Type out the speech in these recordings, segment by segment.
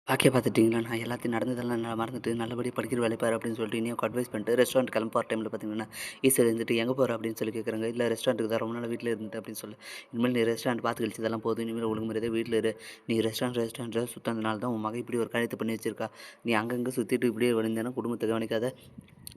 பாக்கிய பார்த்துட்டீங்களா, நான் எல்லாத்தையும் நடந்ததெல்லாம் நான் மறந்துட்டு நல்லபடியா படிக்கிற வேலைய பாரு அப்படின்னு சொல்லிட்டு இனியாவுக்கு அட்வைஸ் பண்ணிட்டு ரெஸ்டாரண்ட் கிளம்ப போற டைம்ல பார்த்தீங்கன்னா, ஈஸியா இருந்துட்டு எங்க போற அப்படின்னு சொல்லி கேட்குறாங்க. இல்ல ரெஸ்டாரண்ட்டுக்கு தான் ரொம்ப நாளா வீட்ல இருந்துட்டேன் அப்படின்னு சொல்லு. இனிமேல் நீ ரெஸ்டாரண்ட் பார்த்து கழிச்சதெல்லாம் போதும். இனிமேல் ஒழுங்கு மரியாதையா வீட்ல இரு. நீ ரெஸ்டாரண்ட் சுத்தாதனால தான் உன் மகன் இப்படி ஒரு காரியத்த பண்ணி வச்சிருக்கா. நீ அங்கங்க சுத்திட்டு இப்படியே வழிந்தேன்னா குடும்பத்த கவனிக்காத.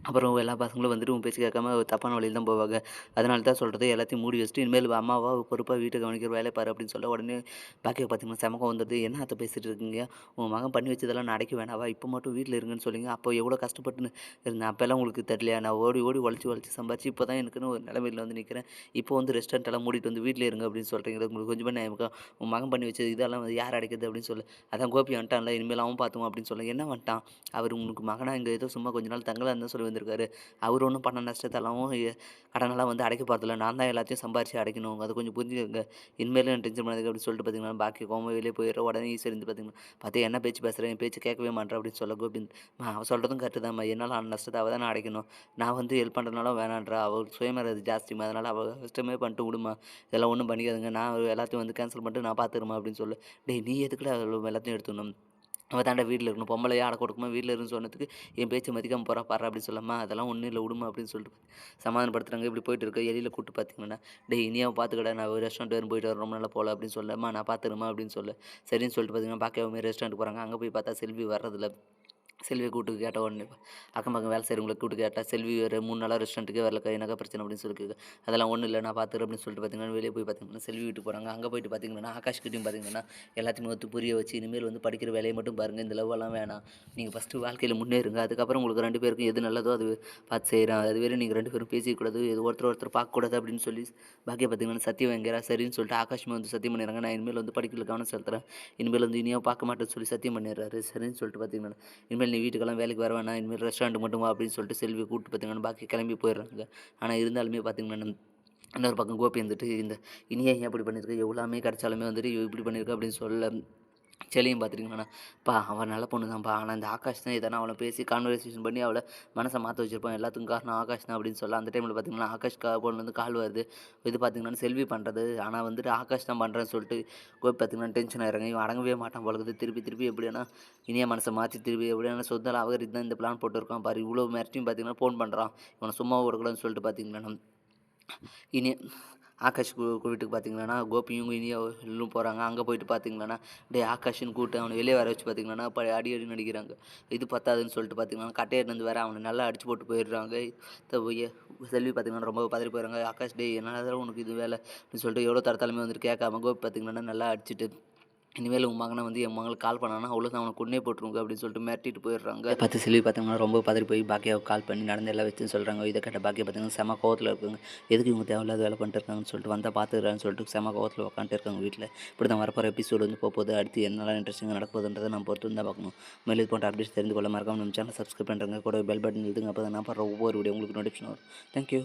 அப்புறம் எல்லா பசங்களும் வந்துட்டு உன் பேச்சு கேட்காம தப்பான வழியில தான் போவாங்க. அதனால தான் சொல்றது எல்லாத்தையும் மூடி வச்சுட்டு இனிமேல் அம்மாவா பொறுப்பா வீட்ட கவனிக்கிற வேலைய பாரு அப்படின்னு சொல்ல உடனே பாக்கிய பார்த்தீங்கன்னா செம கோவம் வந்துடுது. என்ன அத்த பேசிட்டு இருக்கீங்க? உன் மகன் பண்ணி வச்சதெல்லாம் நான் அடைக்க வேணாவா? இப்போ மட்டும் வீட்ல இருங்கன்னு சொன்னீங்க. அப்போ எவ்வளோ கஷ்டப்பட்டுன்னு இருந்தேன். அப்போலாம் உங்களுக்கு தெரியலையா? நான் ஓடி ஓடி உழைச்சு சம்பாரிச்சு இப்போ தான் எனக்குன்னு ஒரு நிலைமையில வந்து நிற்கிறேன். இப்போ வந்து ரெஸ்டாரண்ட் எல்லாம் மூடிட்டு வந்து வீட்ல இருங்க அப்படின்னு சொல்றீங்களே உங்களுக்கு கொஞ்சமா நியாயம் இருக்கா? உன் மகன் பண்ணி வச்சது இதெல்லாம் வந்து யார் அடைக்கிறது அப்படின்னு சொல்லு. அதான் கோபி வந்துட்டான்ல இனிமேல் அவன் பார்த்துக்குவான் அப்படின்னு சொல்ல. என்ன வந்துட்டான்? அவரு உனக்கு மகனா இங்க ஏதோ சும்மா கொஞ்ச நாள் தங்கலான்னு தான் சொல்லி வந்திருக்காரு. அவரு ஒண்ணும் பண்ண நஷ்டத்தெல்லாம் கடனெல்லாம் வந்து அடைக்க போறதில்ல. நான் தான் எல்லாத்தையும் சம்பாரிச்சு அடைக்கணும். அத கொஞ்சம் புரிஞ்சுக்கங்க. இனிமேலும் டென்ஷன் பண்ணாதீங்க அப்படின்னு சொல்லிட்டு பார்த்தீங்கன்னா, பாக்கி கோவமா வெளிய போயிடுற. உடனே ஈஸ்வரி வந்து பார்த்தீங்கன்னா, "பாத்தியா என்ன பேச்சு பேசுற? என் பேச்ச கேட்கவே மாட்ற" அப்படின்னு சொல்ல கோபிந்த், "அம்மா அவ சொல்றதும் கரெக்ட்டு தான்ம்மா. என்னால ஆன நஷ்டத்த அவ தானே அடைக்கணும். நான் வந்து ஹெல்ப் பண்றதுனால வேணான்றா. அவ சுயமரியாதை ஜாஸ்திம்மா. அதனால அவ இஷ்டமே பண்ணிட்டு விடும்மா. இதெல்லாம் ஒண்ணும் பண்ணிக்காதீங்க. நான் எல்லாத்தையும் வந்து கேன்சல் பண்ணிட்டு நான் பார்த்துக்கிறேம்மா" அப்படின்னு சொல்லு. "டேய் நீ எதுக்குடா எல்லாத்தையும் எடுத்துக்கணும்? அவ தான்டா வீட்ல இருக்கணும். பொம்பளையா அடக்க ஒடுக்கமா வீட்ல இருன்னு சொன்னதுக்கு, என் பேச்ச மதிக்காம போறா பார்றா அப்டின்னு சொல்லம்மா, அதெல்லாம் ஒண்ணும் இல்ல விடும்மா அப்டின்னு சொல்லிட்டு சமாதானப்படுத்துறாங்க. இப்டி போயிட்டு இருக்கு. வெளில கூட்டு பார்த்தீங்கன்னா, டேய் இனியாவ பார்த்துக்கடா நான் ஒரு ரெஸ்டாரண்ட் வரையும் போயிட்டு வரேன். ரொம்ப நாளா போல அப்டின்னு சொல்ல, அம்மா நான் பார்த்துக்கிறேம்மா அப்டின்னு சொல்லு. சரின்னு சொல்லிட்டு பார்த்தீங்கன்னா, பாக்கியாவுமே ரெஸ்டாரண்ட் போறாங்க. அங்க போய் பார்த்தா செல்வி வர்றதில்ல. செல்விய கூட்டு கேட்ட உடனே அக்கம் பக்கம் வேலை செய்றவங்கள கூட்டு கேட்டா, செல்வி வேற 3 நாளா ரெஸ்டாரண்ட்டுக்கே வரலக்கா. என்னக்கா பிரச்சனை அப்படின்னு சொல்லி கேட்க, அதெல்லாம் ஒண்ணும் இல்ல நான் பார்த்துக்கிறேன் அப்படின்னு சொல்லிட்டு பார்த்தீங்கன்னா, வெளிய போய் பார்த்தீங்கன்னா, செல்வி வீட்டுக்கு போறாங்க. அங்க போயிட்டு பார்த்தீங்கன்னா, ஆகாஷ் கிட்டயும் பார்த்தீங்கன்னா, எல்லாத்தையுமே ஒத்து புரிய வச்சு, இனிமேல் வந்து படிக்கிற வேலைய மட்டும் பாருங்க. இந்த லவ்வெல்லாம் வேணாம். நீங்க ஃபர்ஸ்ட்டு வாழ்க்கையில முன்னேறுங்க. அதுக்கப்புறம் உங்களுக்கு 2 பேருக்கும் எது நல்லதோ அது பார்த்து செய்றேன். அதுவரையும் நீங்க 2 பேரும் பேசிக்கக்கூடாது. இது ஒருத்தர் பார்க்கக்கூடாது அப்படின்னு சொல்லி பாக்கியா பார்த்தீங்கன்னா, சத்தியம் வாங்கிறா. சரின்னு சொல்லிட்டு ஆகாஷுமே வந்து சத்தியம் பண்ணிடுறாங்க. நான் இனிமேல் வந்து படிக்கிறதுல கவனம் செலுத்துறேன். இனிமேல் வந்து இனியா பார்க்க மாட்டேன்னு சொல்லி சத்தியம் பண்ணிடுறாரு. சரின்னு சொல்லிட்டு பார்த்தீங்கன்னா இனிமேல் நீ வீட்டுக்கெல்லாம் வேலைக்கு வர வேணாம். இனிமேல் ரெஸ்டாரண்ட் மட்டும் வா அப்படின்னு சொல்லிட்டு செல்விய கூப்பிட்டு பார்த்தீங்கன்னா, பாக்கி கிளம்பி போயிடுறாங்க. ஆனா இருந்தாலுமே பார்த்தீங்கன்னா, இன்னொரு பக்கம் கோபி வந்துட்டு இந்த இனியா ஏன் இப்படி பண்ணியிருக்க? எவ்வளவுமே கிடைச்சாலுமே வந்துட்டு இவ இப்படி பண்ணியிருக்க அப்படின்னு சொல்ல செலியும் பார்த்துட்டீங்கன்னா, "அப்பா அவ நல்ல பொண்ணு தான்ப்பா. ஆனா இந்த ஆகாஷ் தான் எதனா அவள பேசி கான்வர்சேஷன் பண்ணி அவள மனச மாத்த வச்சிருப்பான். எல்லாத்துக்கும் காரணம் ஆகாஷ் தான்" அப்படின்னு சொல்ல, அந்த டைம்ல பார்த்தீங்கன்னா, ஆகாஷ் ஃபோன்லேருந்து கால் வருது. இது பார்த்தீங்கன்னா, செல்வி பண்றது. ஆனா வந்துட்டு ஆகாஷ் தான் பண்றேன்னு சொல்லிட்டு கோபி பார்த்தீங்கன்னா, டென்ஷன் ஆயிடுறாங்க. இவன் அடங்கவே மாட்டான் போல இருக்குது. திருப்பி திருப்பி எப்படியானா இனியா மனச மாத்தி திருப்பி எப்படியானா சொத்தெல்லாம் அபகரித்து தான் இந்த பிளான் போட்டுருக்கான் பாரு. இவ்வளோ மிரட்டியும் பார்த்தீங்கன்னா, ஃபோன் பண்றான். இவன சும்மாவும் விடக்கூடாதுன்னு சொல்லிட்டு பார்த்தீங்கன்னா இனி ஆகாஷ் வீட்டுக்கு பார்த்தீங்கன்னா, கோபியும் இனியாவும் போறாங்க. அங்க போயிட்டு பார்த்தீங்கன்னா, டேய் ஆகாஷ்ன்னு கூப்பிட்டு அவன வெளிய வர வச்சு பார்த்தீங்கன்னா, அடி அடின்னு அடிக்கிறாங்க. இது பத்தாதுன்னு சொல்லிட்டு பார்த்தீங்கன்னா, கட்டைய எடுத்துட்டு வந்து வேற அவன நல்லா அடிச்சு போட்டு போயிடுறாங்க. த எ செல்வி பார்த்தீங்கன்னா, ரொம்ப பதறி போயிடுறாங்க. ஆகாஷ் டேய் என்னாலதான் உனக்கு இது வேல அப்படின்னு சொல்லிட்டு எவ்வளோ தரத்தாலுமே வந்துட்டு கேட்காம கோபி பார்த்தீங்கன்னா, நல்லா அடிச்சுட்டு இனிமேல் உன் மகன வந்து என் மகளுக்கு கால் பண்ணான்னா, அவ்வளோதான் அவன கொன்னே போட்டுருவேங்க அப்படின்னு சொல்லிட்டு மிரட்டிட்டு போயிடுறாங்க. இத பார்த்து செல்வி பார்த்தீங்கன்னா, ரொம்ப பதறி போய் பாக்கியாவுக்கு கால் பண்ணி நடந்த எல்லா விஷயத்தையும் சொல்றாங்க. இத கேட்ட பாக்கியா பார்த்தீங்கன்னா, செம கோவத்துல இருக்குங்க. எதுக்கு இவங்க தேவையில்லாத வேலை பண்ணிட்டு இருக்காங்கன்னு சொல்லிட்டு வந்தா பார்த்துக்கிறேன்னு சொல்லிட்டு செம கோவத்துல உட்காந்துட்டு இருக்காங்க வீட்ல. இப்படி தான் வரப்போற எபிசோடு வந்து போகுது. அடுத்து என்னலாம் இன்ட்ரெஸ்டிங்கா நடக்க போகுதுன்றத நம்ம பொறுத்து வந்து தான் பார்க்கணும். மேலும் இது போன்ற அப்டேட்ஸ் தெரிந்து கொள்ள மறக்காம நம்ம சேனல் சப்ஸ்கிரைப் பண்ணுறங்க. கூட பெல் பட்டன் இழுத்துங்க. அப்போ தான் நான் போடுற ஒவ்வொரு வீடியோ உங்களுக்கு நோட்டிஃபிகேஷன் வரும். Thank you.